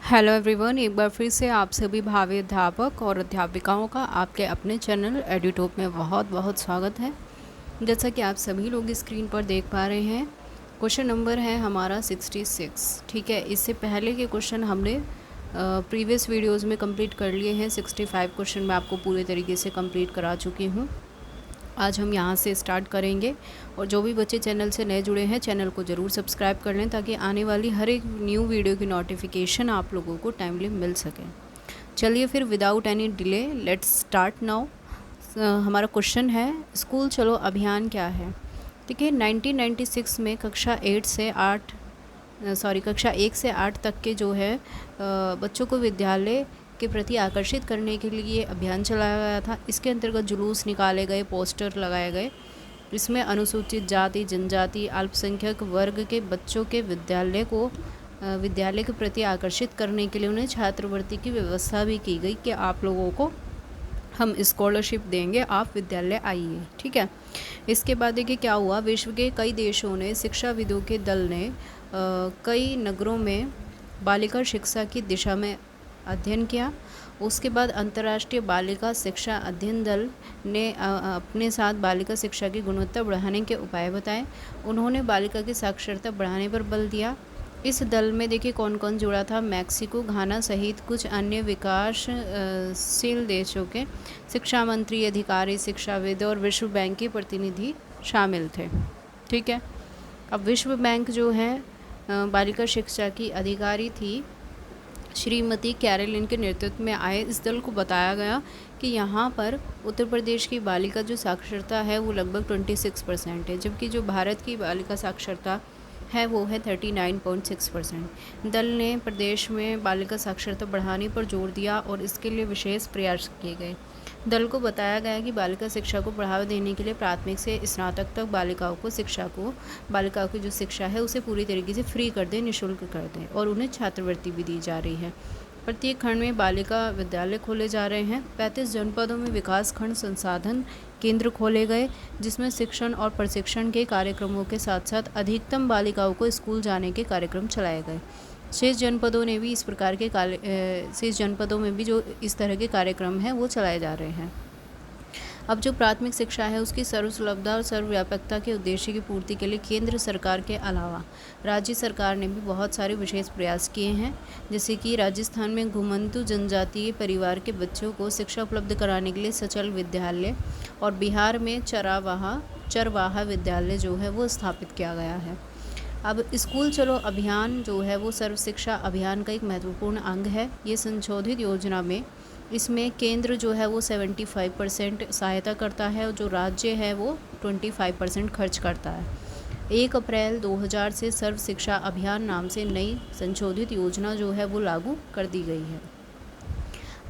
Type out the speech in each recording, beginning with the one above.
Hello everyone, एक बार फिर से आप सभी भावी अध्यापक और अध्यापिकाओं का आपके अपने चैनल एडुटॉप में बहुत बहुत स्वागत है। जैसा कि आप सभी लोग स्क्रीन पर देख पा रहे हैं, क्वेश्चन नंबर है हमारा 66। ठीक है, इससे पहले के क्वेश्चन हमने प्रीवियस वीडियोस में कंप्लीट कर लिए हैं। 65 क्वेश्चन मैं आपको पूरे तरीके से कंप्लीट करा चुकी हूँ। आज हम यहाँ से स्टार्ट करेंगे और जो भी बच्चे चैनल से नए जुड़े हैं चैनल को ज़रूर सब्सक्राइब कर लें ताकि आने वाली हर एक न्यू वीडियो की नोटिफिकेशन आप लोगों को टाइमली मिल सके। चलिए फिर without any delay let's start now. हमारा क्वेश्चन है स्कूल चलो अभियान क्या है। देखिए 1996 में कक्षा 1 से 8 तक के जो है बच्चों को विद्यालय के प्रति आकर्षित करने के लिए अभियान चलाया गया था। इसके अंतर्गत जुलूस निकाले गए, पोस्टर लगाए गए। इसमें अनुसूचित जाति, जनजाति, अल्पसंख्यक वर्ग के बच्चों के विद्यालय के प्रति आकर्षित करने के लिए उन्हें छात्रवृत्ति की व्यवस्था भी की गई कि आप लोगों को हम स्कॉलरशिप देंगे, आप विद्यालय आइए। ठीक है, इसके बाद देखिए क्या हुआ। विश्व के कई देशों ने, शिक्षाविदों के दल ने कई नगरों में बालिका शिक्षा की दिशा में अध्ययन किया। उसके बाद अंतर्राष्ट्रीय बालिका शिक्षा अध्ययन दल ने अपने साथ बालिका शिक्षा की गुणवत्ता बढ़ाने के उपाय बताए। उन्होंने बालिका की साक्षरता बढ़ाने पर बल दिया। इस दल में देखिए कौन कौन जुड़ा था। मैक्सिको, घाना सहित कुछ अन्य विकासशील देशों के शिक्षा मंत्री, अधिकारी, शिक्षाविद और विश्व बैंक के प्रतिनिधि शामिल थे। ठीक है, अब विश्व बैंक जो है बालिका शिक्षा की अधिकारी थी श्रीमती कैरोलिन के नेतृत्व में आए। इस दल को बताया गया कि यहाँ पर उत्तर प्रदेश की बालिका जो साक्षरता है वो लगभग 26% है, जबकि जो भारत की बालिका साक्षरता है वो है 39.6%। दल ने प्रदेश में बालिका साक्षरता बढ़ाने पर जोर दिया और इसके लिए विशेष प्रयास किए गए। दल को बताया गया कि बालिका शिक्षा को बढ़ावा देने के लिए प्राथमिक से स्नातक तक बालिकाओं की जो शिक्षा है उसे पूरी तरीके से फ्री कर दें, निःशुल्क कर दें और उन्हें छात्रवृत्ति भी दी जा रही है। प्रत्येक खंड में बालिका विद्यालय खोले जा रहे हैं। 35 जनपदों में विकास खंड संसाधन केंद्र खोले गए, जिसमें शिक्षण और प्रशिक्षण के कार्यक्रमों के साथ साथ अधिकतम बालिकाओं को स्कूल जाने के कार्यक्रम चलाए गए। शेष जनपदों में भी जो इस तरह के कार्यक्रम हैं वो चलाए जा रहे हैं। अब जो प्राथमिक शिक्षा है उसकी सर्वसुलभता और सर्वव्यापकता के उद्देश्य की पूर्ति के लिए केंद्र सरकार के अलावा राज्य सरकार ने भी बहुत सारे विशेष प्रयास किए हैं। जैसे कि राजस्थान में घुमंतु जनजातीय परिवार के बच्चों को शिक्षा उपलब्ध कराने के लिए सचल विद्यालय और बिहार में चरवाहा विद्यालय जो है वो स्थापित किया गया है। अब स्कूल चलो अभियान जो है वो सर्व शिक्षा अभियान का एक महत्वपूर्ण अंग है। ये संशोधित योजना में इसमें केंद्र जो है वो 75% सहायता करता है और जो राज्य है वो 25% खर्च करता है। 1 अप्रैल 2000 से सर्व शिक्षा अभियान नाम से नई संशोधित योजना जो है वो लागू कर दी गई है।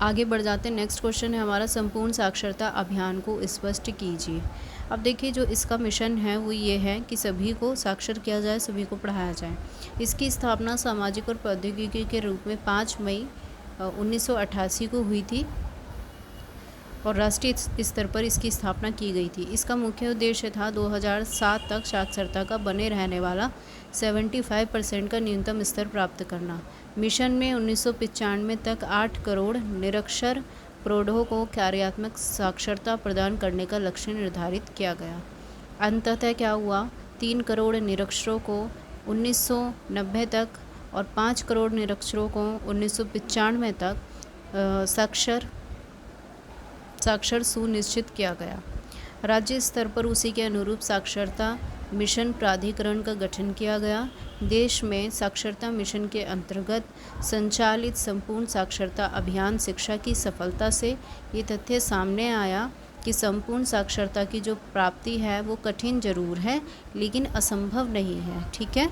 आगे बढ़ जाते हैं। नेक्स्ट क्वेश्चन है हमारा, संपूर्ण साक्षरता अभियान को स्पष्ट कीजिए। अब देखिए जो इसका मिशन है वो ये है कि सभी को साक्षर किया जाए, सभी को पढ़ाया जाए। इसकी स्थापना सामाजिक और प्रौद्योगिकी के रूप में 5 मई 1988 को हुई थी और राष्ट्रीय स्तर पर इसकी स्थापना की गई थी। इसका मुख्य उद्देश्य था 2007 तक साक्षरता का बने रहने वाला 75% का न्यूनतम स्तर प्राप्त करना। मिशन में 1995 तक 8 करोड़ निरक्षर प्रौढ़ों को कार्यात्मक साक्षरता प्रदान करने का लक्ष्य निर्धारित किया गया। अंततः क्या हुआ, 3 करोड़ निरक्षरों को 1990 तक और 5 करोड़ निरक्षरों को 1995 तक साक्षर सुनिश्चित किया गया। राज्य स्तर पर उसी के अनुरूप साक्षरता मिशन प्राधिकरण का गठन किया गया। देश में साक्षरता मिशन के अंतर्गत संचालित संपूर्ण साक्षरता अभियान शिक्षा की सफलता से ये तथ्य सामने आया कि संपूर्ण साक्षरता की जो प्राप्ति है वो कठिन जरूर है लेकिन असंभव नहीं है। ठीक है,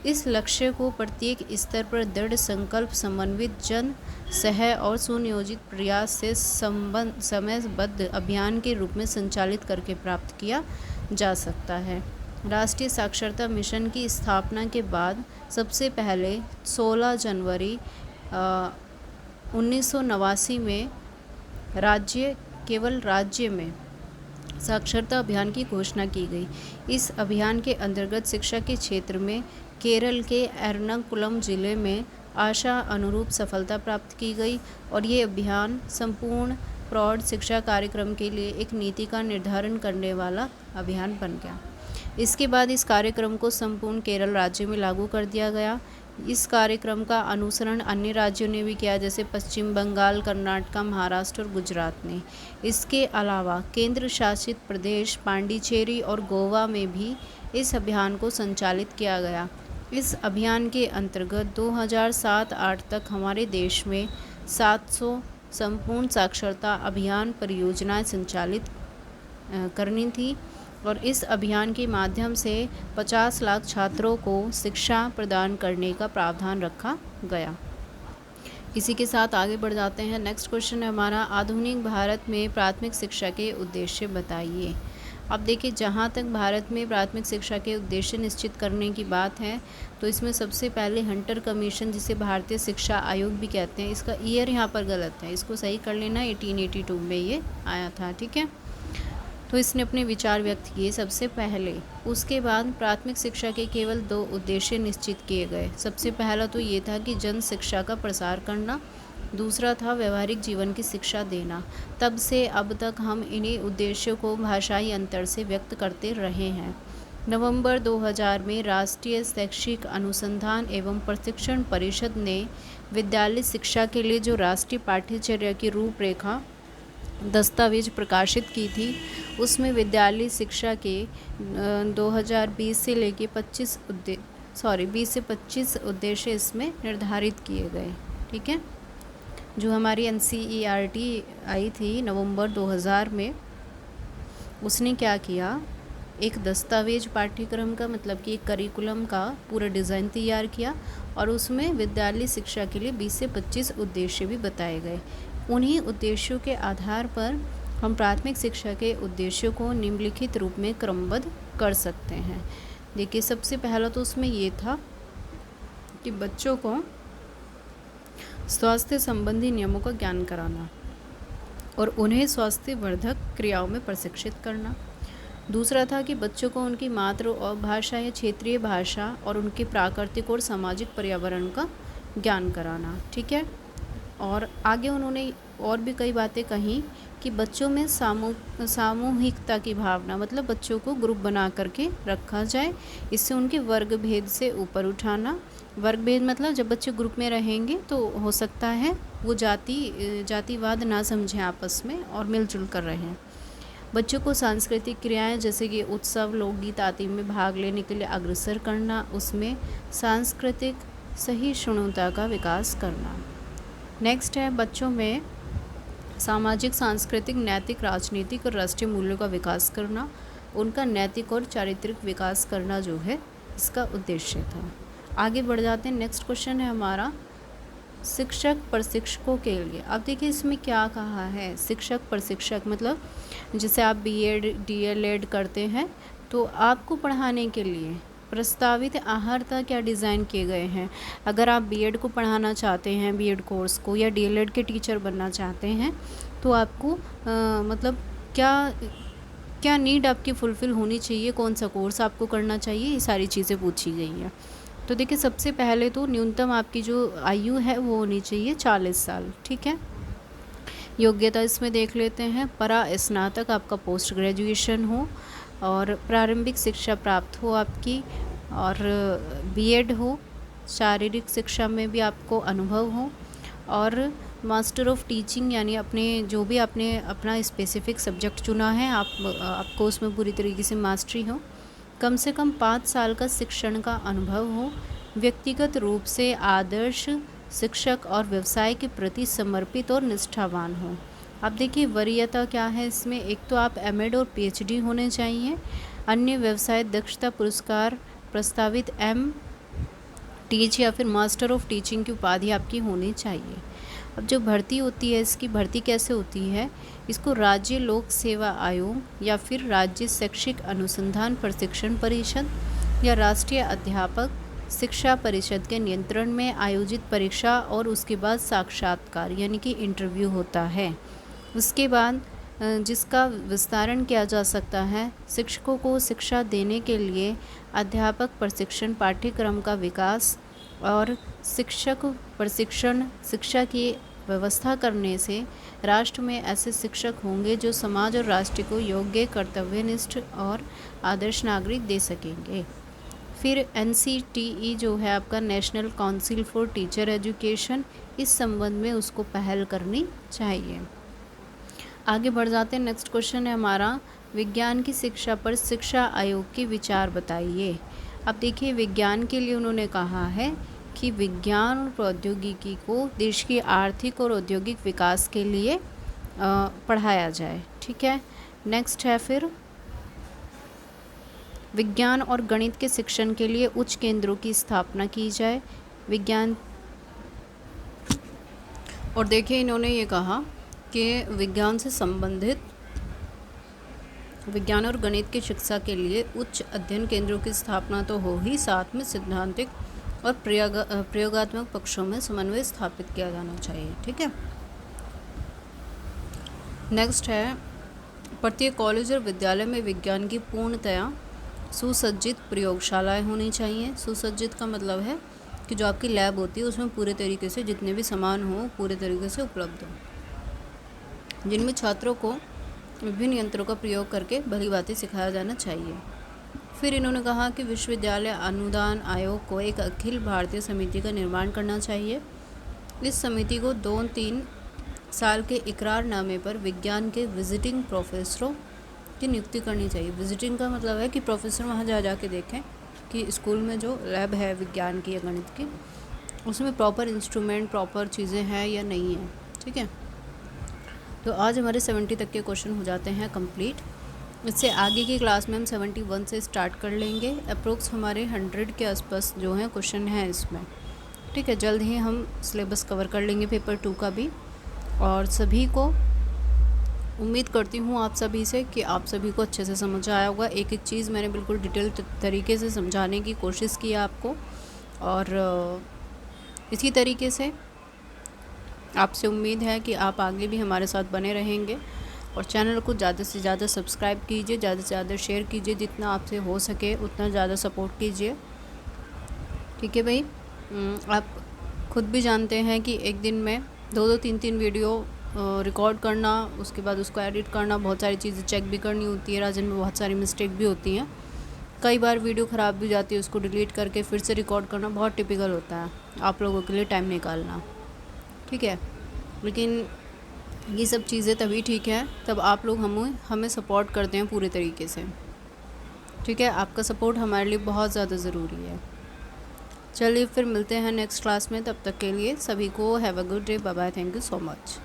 इस लक्ष्य को प्रत्येक स्तर पर दृढ़ संकल्प, समन्वित जन सह और सुनियोजित प्रयास से समयबद्ध अभियान के रूप में संचालित करके प्राप्त किया जा सकता है। राष्ट्रीय साक्षरता मिशन की स्थापना के बाद सबसे पहले 16 जनवरी 1989 में केवल राज्य में साक्षरता अभियान की घोषणा की गई। इस अभियान के अंतर्गत शिक्षा के क्षेत्र में केरल के एर्नाकुलम जिले में आशा अनुरूप सफलता प्राप्त की गई और ये अभियान संपूर्ण प्रौढ़ शिक्षा कार्यक्रम के लिए एक नीति का निर्धारण करने वाला अभियान बन गया। इसके बाद इस कार्यक्रम को संपूर्ण केरल राज्य में लागू कर दिया गया। इस कार्यक्रम का अनुसरण अन्य राज्यों ने भी किया, जैसे पश्चिम बंगाल, कर्नाटक, महाराष्ट्र और गुजरात ने। इसके अलावा केंद्र शासित प्रदेश पांडिचेरी और गोवा में भी इस अभियान को संचालित किया गया। इस अभियान के अंतर्गत 2007-08 तक हमारे देश में 700 संपूर्ण साक्षरता अभियान परियोजनाएं संचालित करनी थी और इस अभियान के माध्यम से 50 लाख छात्रों को शिक्षा प्रदान करने का प्रावधान रखा गया। इसी के साथ आगे बढ़ जाते हैं। नेक्स्ट क्वेश्चन है हमारा, आधुनिक भारत में प्राथमिक शिक्षा के उद्देश्य बताइए। अब देखिए, जहाँ तक भारत में प्राथमिक शिक्षा के उद्देश्य निश्चित करने की बात है तो इसमें सबसे पहले हंटर कमीशन, जिसे भारतीय शिक्षा आयोग भी कहते हैं, इसका ईयर यहाँ पर गलत है, इसको सही कर लेना। 1882 में ये आया था, ठीक है। तो इसने अपने विचार व्यक्त किए सबसे पहले। उसके बाद प्राथमिक शिक्षा के केवल 2 उद्देश्य निश्चित किए गए। सबसे पहला तो ये था कि जन शिक्षा का प्रसार करना, दूसरा था व्यवहारिक जीवन की शिक्षा देना। तब से अब तक हम इन्हीं उद्देश्यों को भाषाई अंतर से व्यक्त करते रहे हैं। नवंबर 2000 में राष्ट्रीय शैक्षिक अनुसंधान एवं प्रशिक्षण परिषद ने विद्यालय शिक्षा के लिए जो राष्ट्रीय पाठ्यचर्या की रूपरेखा दस्तावेज प्रकाशित की थी, उसमें विद्यालय शिक्षा के 2020 से लेके 20 से 25 उद्देश्य इसमें निर्धारित किए गए, ठीक है। जो हमारी NCERT आई थी नवंबर 2000 में, उसने क्या किया, एक दस्तावेज पाठ्यक्रम का, मतलब कि एक करिकुलम का पूरा डिज़ाइन तैयार किया और उसमें विद्यालय शिक्षा के लिए 20 से 25 उद्देश्य भी बताए गए। उन्हीं उद्देश्यों के आधार पर हम प्राथमिक शिक्षा के उद्देश्यों को निम्नलिखित रूप में क्रमबद्ध कर सकते हैं। देखिए, सबसे पहला तो उसमें ये था कि बच्चों को स्वास्थ्य संबंधी नियमों का ज्ञान कराना और उन्हें स्वास्थ्य वर्धक क्रियाओं में प्रशिक्षित करना। दूसरा था कि बच्चों को उनकी मातृ और भाषा या क्षेत्रीय भाषा और उनके प्राकृतिक और सामाजिक पर्यावरण का ज्ञान कराना, ठीक है। और आगे उन्होंने और भी कई बातें कही कि बच्चों में सामूहिकता की भावना, मतलब बच्चों को ग्रुप बना करके रखा जाए, इससे उनके वर्ग भेद से ऊपर उठाना। वर्ग भेद मतलब जब बच्चे ग्रुप में रहेंगे तो हो सकता है वो जातिवाद ना समझें आपस में और मिलजुल कर रहें। बच्चों को सांस्कृतिक क्रियाएं जैसे कि उत्सव, लोकगीत आदि में भाग लेने के लिए अग्रसर करना, उसमें सांस्कृतिक सहिष्णुता का विकास करना। नेक्स्ट है, बच्चों में सामाजिक, सांस्कृतिक, नैतिक, राजनीतिक और राष्ट्रीय मूल्यों का विकास करना, उनका नैतिक और चारित्रिक विकास करना जो है इसका उद्देश्य था। आगे बढ़ जाते हैं। नेक्स्ट क्वेश्चन है हमारा, शिक्षक प्रशिक्षकों के लिए। अब देखिए इसमें क्या कहा है, शिक्षक प्रशिक्षक मतलब जैसे आप BEd DLEd करते हैं तो आपको पढ़ाने के लिए प्रस्तावित आहर्ता क्या डिज़ाइन किए गए हैं। अगर आप BEd को पढ़ाना चाहते हैं, BEd कोर्स को, या DLEd के टीचर बनना चाहते हैं तो आपको मतलब क्या नीड आपकी फुलफ़िल होनी चाहिए, कौन सा कोर्स आपको करना चाहिए, ये सारी चीज़ें पूछी गई हैं। तो देखिए, सबसे पहले तो न्यूनतम आपकी जो आयु है वो होनी चाहिए 40 साल, ठीक है। योग्यता इसमें देख लेते हैं, परा स्नातक आपका पोस्ट ग्रेजुएशन हो और प्रारंभिक शिक्षा प्राप्त हो आपकी, और BEd हो, शारीरिक शिक्षा में भी आपको अनुभव हो, और मास्टर ऑफ टीचिंग यानी अपने जो भी आपने अपना स्पेसिफिक सब्जेक्ट चुना है आपको उसमें पूरी तरीके से मास्टरी हो। कम से कम 5 साल का शिक्षण का अनुभव हो, व्यक्तिगत रूप से आदर्श शिक्षक और व्यवसाय के प्रति समर्पित और निष्ठावान हो। अब देखिए वरीयता क्या है इसमें, एक तो आप MEd और PhD होने चाहिए, अन्य व्यवसाय दक्षता पुरस्कार प्रस्तावित MTech या फिर मास्टर ऑफ टीचिंग की उपाधि आपकी होनी चाहिए। अब जो भर्ती होती है, इसकी भर्ती कैसे होती है, इसको राज्य लोक सेवा आयोग या फिर राज्य शैक्षिक अनुसंधान प्रशिक्षण परिषद या राष्ट्रीय अध्यापक शिक्षा परिषद के नियंत्रण में आयोजित परीक्षा और उसके बाद साक्षात्कार यानी कि इंटरव्यू होता है। उसके बाद जिसका विस्तारण किया जा सकता है। शिक्षकों को शिक्षा देने के लिए अध्यापक प्रशिक्षण पाठ्यक्रम का विकास और शिक्षक प्रशिक्षण शिक्षा की व्यवस्था करने से राष्ट्र में ऐसे शिक्षक होंगे जो समाज और राष्ट्र को योग्य, कर्तव्यनिष्ठ और आदर्श नागरिक दे सकेंगे। फिर NCTE जो है आपका national council for teacher education, इस संबंध में उसको पहल करनी चाहिए। आगे बढ़ जाते हैं। नेक्स्ट क्वेश्चन है हमारा, विज्ञान की शिक्षा पर शिक्षा आयोग के विचार बताइए। अब देखिए, विज्ञान के लिए उन्होंने कहा है कि विज्ञान और प्रौद्योगिकी को देश की आर्थिक और औद्योगिक विकास के लिए पढ़ाया जाए। ठीक है। नेक्स्ट है फिर, विज्ञान और गणित के शिक्षण के लिए उच्च केंद्रों की स्थापना की जाए। विज्ञान और देखिए, इन्होंने ये कहा कि विज्ञान से संबंधित विज्ञान और गणित की शिक्षा के लिए उच्च अध्ययन केंद्रों की स्थापना तो हो ही, साथ में सिद्धांतिक और प्रयोगात्मक पक्षों में समन्वय स्थापित किया जाना चाहिए। ठीक है। नेक्स्ट है, प्रत्येक कॉलेज और विद्यालय में विज्ञान की पूर्णतया सुसज्जित प्रयोगशालाएं होनी चाहिए। सुसज्जित का मतलब है कि जो आपकी लैब होती है उसमें पूरे तरीके से जितने भी सामान हो पूरे तरीके से उपलब्ध हो, जिनमें छात्रों को विभिन्न यंत्रों का प्रयोग करके भली बातें सिखाया जाना चाहिए। फिर इन्होंने कहा कि विश्वविद्यालय अनुदान आयोग को एक अखिल भारतीय समिति का निर्माण करना चाहिए। इस समिति को 2-3 साल के इकरारनामे पर विज्ञान के विजिटिंग प्रोफेसरों की नियुक्ति करनी चाहिए। विजिटिंग का मतलब है कि प्रोफेसर वहाँ जा के देखें कि स्कूल में जो लैब है विज्ञान की या गणित की, उसमें प्रॉपर इंस्ट्रूमेंट, प्रॉपर चीज़ें हैं या नहीं है। ठीक है। तो आज हमारे 70 तक के क्वेश्चन हो जाते हैं कंप्लीट। इससे आगे की क्लास में हम 71 से स्टार्ट कर लेंगे। अप्रोक्स हमारे 100 के आसपास जो हैं क्वेश्चन हैं इसमें। ठीक है। जल्द ही हम सिलेबस कवर कर लेंगे पेपर 2 का भी। और सभी को उम्मीद करती हूँ आप सभी से कि आप सभी को अच्छे से समझ आया होगा। एक एक चीज़ मैंने बिल्कुल डिटेल तरीके से समझाने की कोशिश की है आपको, और इसी तरीके से आपसे उम्मीद है कि आप आगे भी हमारे साथ बने रहेंगे। और चैनल को ज़्यादा से ज़्यादा सब्सक्राइब कीजिए, ज़्यादा से ज़्यादा शेयर कीजिए, जितना आपसे हो सके उतना ज़्यादा सपोर्ट कीजिए। ठीक है भाई। आप खुद भी जानते हैं कि एक दिन में 2-2, 3-3 वीडियो रिकॉर्ड करना, उसके बाद उसको एडिट करना, बहुत सारी चीज़ें चेक भी करनी होती है, राजन में बहुत सारी मिस्टेक भी होती हैं। कई बार वीडियो ख़राब भी जाती है, उसको डिलीट करके फिर से रिकॉर्ड करना बहुत टिपिकल होता है आप लोगों के लिए टाइम निकालना। ठीक है। लेकिन ये सब चीज़ें तभी ठीक है तब आप लोग हमें सपोर्ट करते हैं पूरे तरीके से। ठीक है। आपका सपोर्ट हमारे लिए बहुत ज़्यादा ज़रूरी है। चलिए फिर मिलते हैं नेक्स्ट क्लास में। तब तक के लिए सभी को have a good day. Bye bye. Thank you so much.